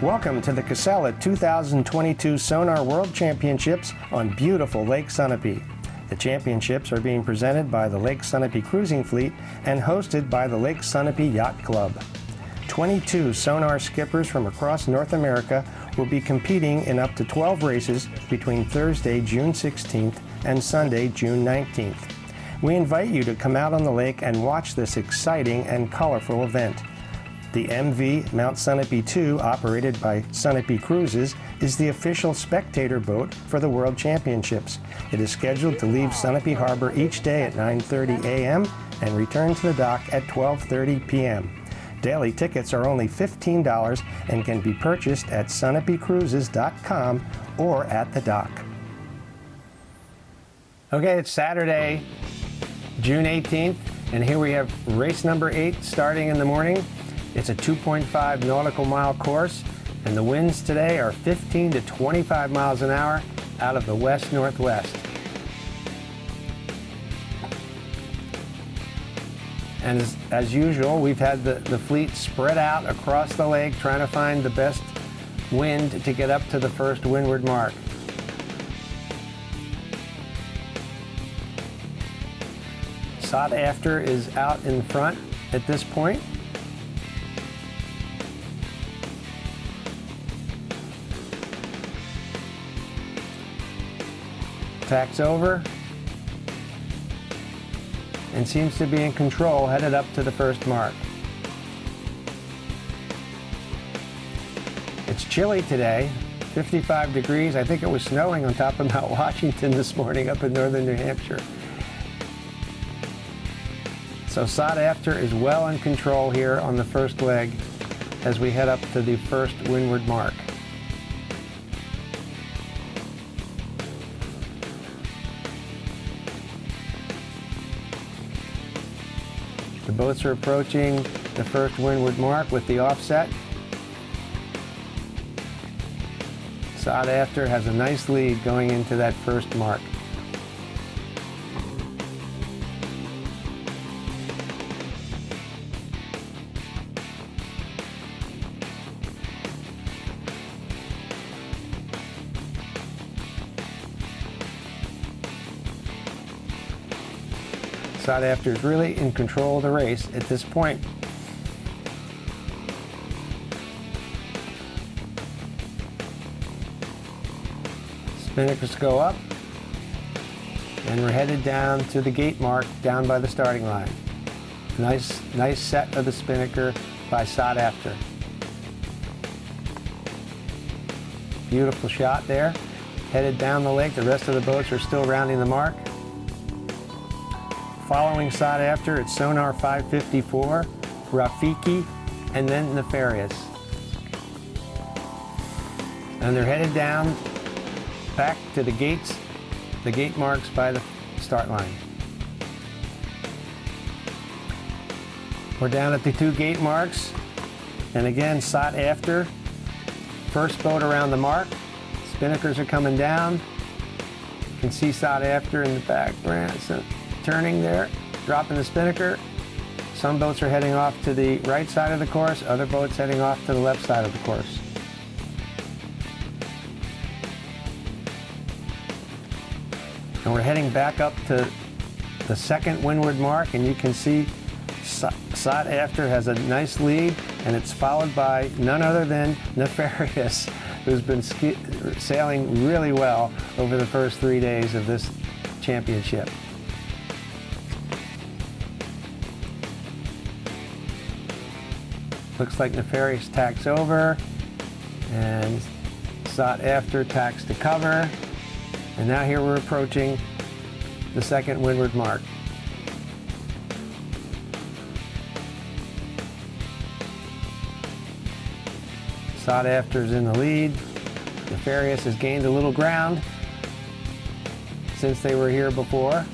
Welcome to the Casella 2022 Sonar World Championships on beautiful Lake Sunapee. The championships are being presented by the Lake Sunapee Cruising Fleet and hosted by the Lake Sunapee Yacht Club. 22 Sonar skippers from across North America will be competing in up to 12 races between Thursday, June 16th and Sunday, June 19th. We invite you to come out on the lake and watch this exciting and colorful event. The MV Mount Sunapee II, operated by Sunapee Cruises, is the official spectator boat for the World Championships. It is scheduled to leave Sunapee Harbor each day at 9:30 a.m. and return to the dock at 12:30 p.m. Daily tickets are only $15 and can be purchased at sunapeecruises.com or at the dock. Okay, it's Saturday, June 18th, and here we have race number 8 starting in the morning. It's a 2.5 nautical mile course, and the winds today are 15 to 25 miles an hour out of the west-northwest. And as usual, we've had the fleet spread out across the lake trying to find the best wind to get up to the first windward mark. Sought After is out in front at this point. Tacks over and seems to be in control, headed up to the first mark. It's chilly today, 55 degrees. I think it was snowing on top of Mount Washington this morning up in northern New Hampshire. So Sought After is well in control here on the first leg as we head up to the first windward mark. The boats are approaching the first windward mark with the offset. Sought After has a nice lead going into that first mark. Sought After is really in control of the race at this point. Spinnakers go up, and we're headed down to the gate mark down by the starting line. Nice set of the spinnaker by Sought After. Beautiful shot there. Headed down the lake. The rest of the boats are still rounding the mark. Following Sought After, it's Sonar 554, Rafiki, and then Nefarious. And they're headed down back to the gates, the gate marks by the start line. We're down at the 2 gate marks, and again, Sought After, first boat around the mark. Spinnakers are coming down. You can see Sought After in the back. So turning there, dropping the spinnaker. Some boats are heading off to the right side of the course, other boats heading off to the left side of the course. And we're heading back up to the second windward mark, and you can see Sought After has a nice lead, and it's followed by none other than Nefarious, who's been sailing really well over the first 3 days of this championship. Looks like Nefarious tacks over, and Sought After tacks to cover. And now here we're approaching the second windward mark. Sought After is in the lead. Nefarious has gained a little ground since they were here before.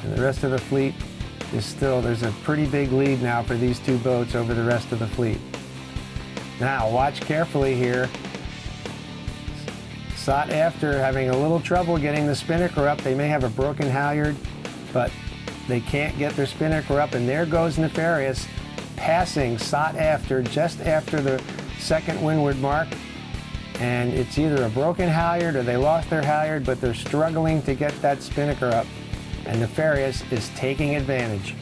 And the rest of the fleet is still, there's a pretty big lead now for these 2 boats over the rest of the fleet. Now, watch carefully here. Sought after, having a little trouble getting the spinnaker up. They may have a broken halyard, but they can't get their spinnaker up, and there goes Nefarious passing sought after just after the second windward mark. And it's either a broken halyard or they lost their halyard, but they're struggling to get that spinnaker up. And Nefarious is taking advantage.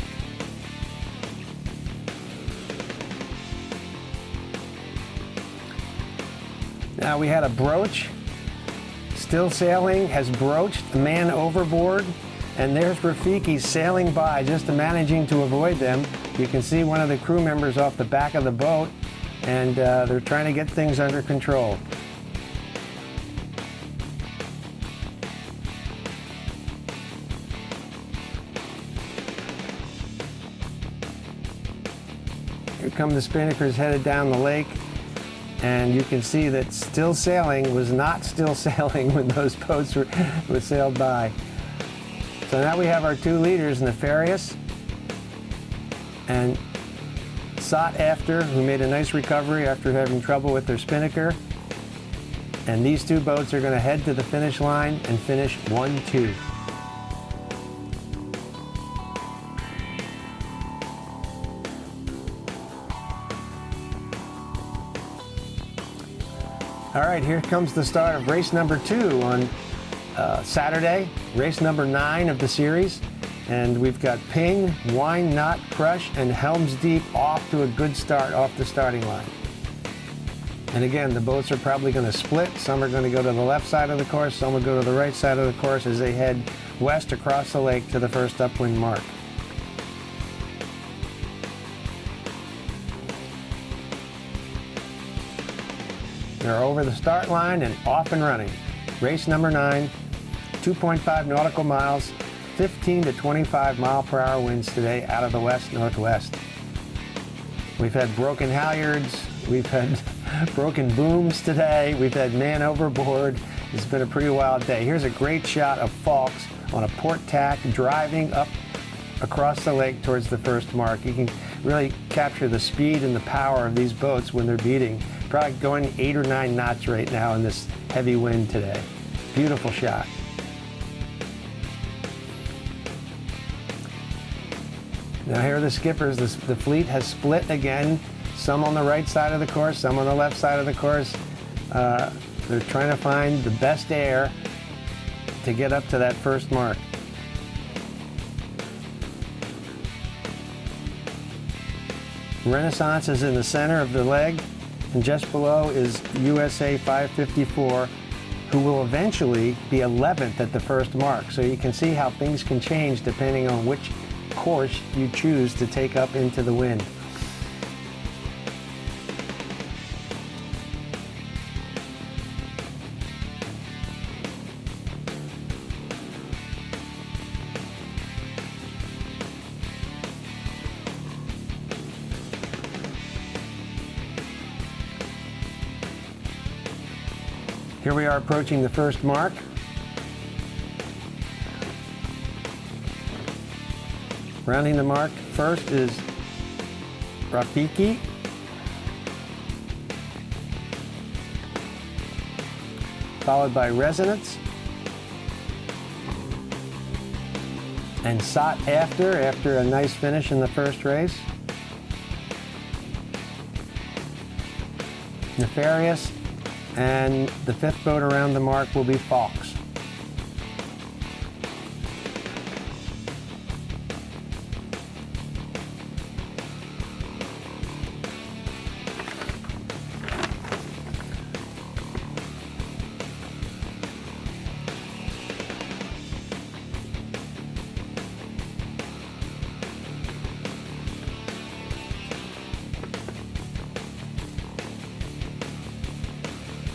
Now we had a broach. Still Sailing has broached a man overboard. And there's Rafiki sailing by, just managing to avoid them. You can see one of the crew members off the back of the boat, and they're trying to get things under control. Here come the spinnakers headed down the lake, and you can see that Still Sailing was not still sailing when those boats were sailed by. So now we have our two leaders, Nefarious and Sought After, who made a nice recovery after having trouble with their spinnaker. And these two boats are going to head to the finish line and finish 1-2. All right, here comes the start of race number 2 on Saturday, race number 9 of the series. And we've got Ping, Wine Knot, Crush, and Helms Deep off to a good start off the starting line. And again, the boats are probably going to split. Some are going to go to the left side of the course, some will go to the right side of the course as they head west across the lake to the first upwind mark. They're over the start line and off and running. Race number 9, 2.5 nautical miles, 15 to 25 mile-per-hour winds today out of the west-northwest. We've had broken halyards, we've had broken booms today, we've had man overboard. It's been a pretty wild day. Here's a great shot of Fawkes on a port tack driving up across the lake towards the first mark. You can really capture the speed and the power of these boats when they're beating. Probably going 8 or 9 knots right now in this heavy wind today. Beautiful shot. Now here are the skippers. The fleet has split again. Some on the right side of the course, some on the left side of the course. They're trying to find the best air to get up to that first mark. Renaissance is in the center of the leg, and just below is USA 554, who will eventually be 11th at the first mark. So you can see how things can change depending on which course you choose to take up into the wind. Here we are approaching the first mark. Rounding the mark first is Rafiki. Followed by Resonance. And Sought after a nice finish in the first race. Nefarious. And the 5th boat around the mark will be Fawkes.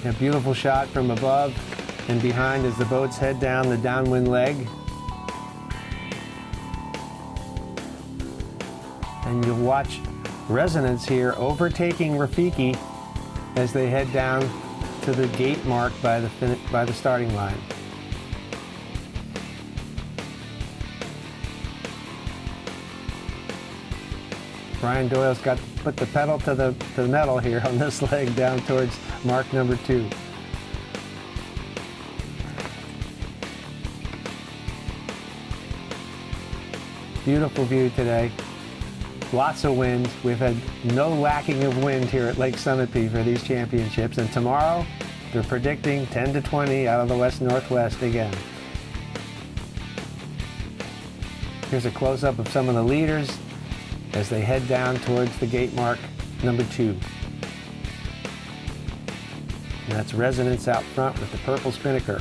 A beautiful shot from above and behind as the boats head down the downwind leg. And you'll watch Resonance here overtaking Rafiki as they head down to the gate mark by the starting line. Brian Doyle's got to put the pedal to the metal here on this leg down towards mark number 2. Beautiful view today. Lots of wind. We've had no lacking of wind here at Lake Sunapee for these championships. And tomorrow, they're predicting 10 to 20 out of the west-northwest again. Here's a close-up of some of the leaders as they head down towards the gate mark number 2. And that's Resonance out front with the purple spinnaker.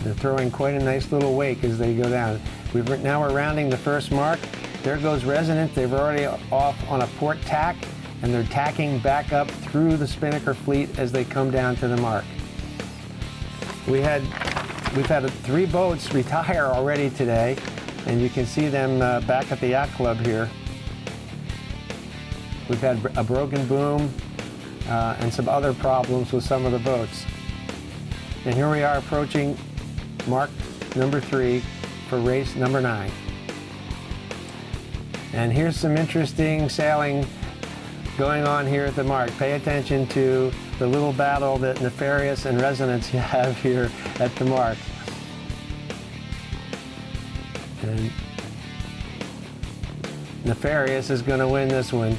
They're throwing quite a nice little wake as they go down. Now we're rounding the first mark. There goes Resonance. They've already off on a port tack, and they're tacking back up through the spinnaker fleet as they come down to the mark. We've had 3 boats retire already today, and you can see them back at the yacht club here. We've had a broken boom and some other problems with some of the boats. And here we are approaching mark number 3 for race number 9. And here's some interesting sailing going on here at the mark. Pay attention to the little battle that Nefarious and Resonance have here at the mark. And Nefarious is going to win this one.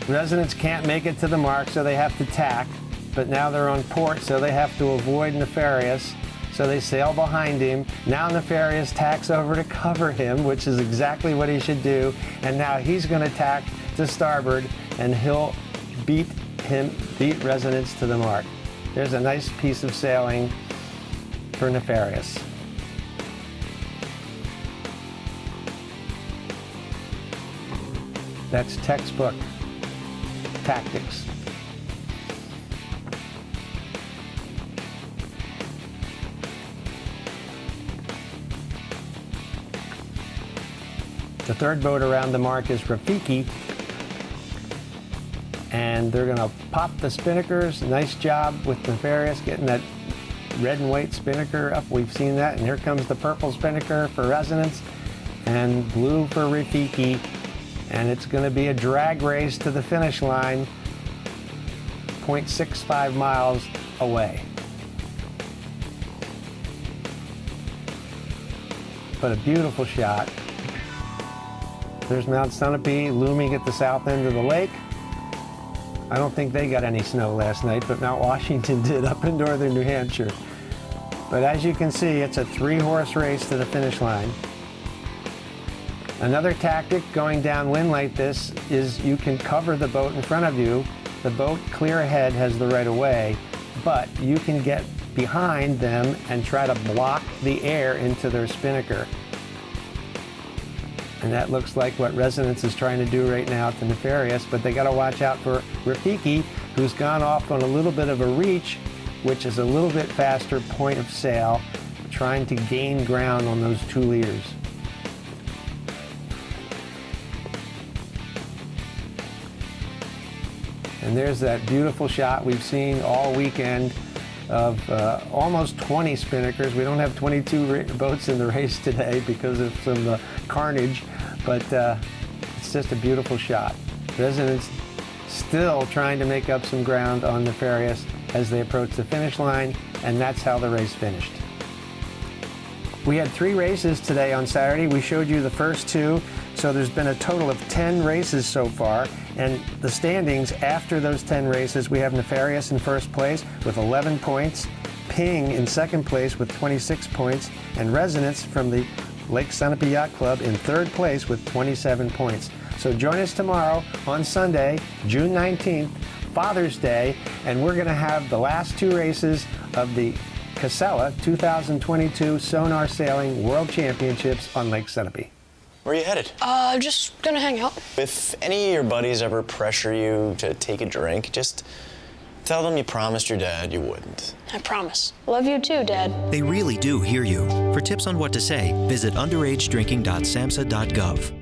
Resonance can't make it to the mark, so they have to tack. But now they're on port, so they have to avoid Nefarious. So they sail behind him. Now Nefarious tacks over to cover him, which is exactly what he should do. And now he's going to tack to starboard, and he'll beat Resonance to the mark. There's a nice piece of sailing for Nefarious. That's textbook tactics. The third boat around the mark is Rafiki, and they're going to pop the spinnakers. Nice job with Nefarious getting that red and white spinnaker up. We've seen that, and here comes the purple spinnaker for Resonance and blue for Rafiki, and it's going to be a drag race to the finish line, 0.65 miles away. But a beautiful shot. There's Mount Sunapee looming at the south end of the lake. I don't think they got any snow last night, but Mount Washington did up in northern New Hampshire. But as you can see, it's a 3-horse race to the finish line. Another tactic going downwind like this is you can cover the boat in front of you. The boat clear ahead has the right of way, but you can get behind them and try to block the air into their spinnaker. And that looks like what Resonance is trying to do right now to Nefarious, but they got to watch out for Rafiki, who's gone off on a little bit of a reach, which is a little bit faster point of sail, trying to gain ground on those 2 leaders. And there's that beautiful shot we've seen all weekend of almost 20 spinnakers. We don't have 22 boats in the race today because of some carnage, but it's just a beautiful shot. Resonance still trying to make up some ground on Nefarious as they approach the finish line, and that's how the race finished. We had 3 races today on Saturday. We showed you the first 2, so there's been a total of 10 races so far. And the standings after those 10 races, we have Nefarious in first place with 11 points, Ping in second place with 26 points, and Resonance from the Lake Sunapee Yacht Club in third place with 27 points. So join us tomorrow on Sunday, June 19th, Father's Day, and we're going to have the last 2 races of the Casella 2022 Sonar Sailing World Championships on Lake Sunapee. Where are you headed? Just gonna hang out. If any of your buddies ever pressure you to take a drink, just tell them you promised your dad you wouldn't. I promise. Love you too, Dad. They really do hear you. For tips on what to say, visit underagedrinking.samhsa.gov.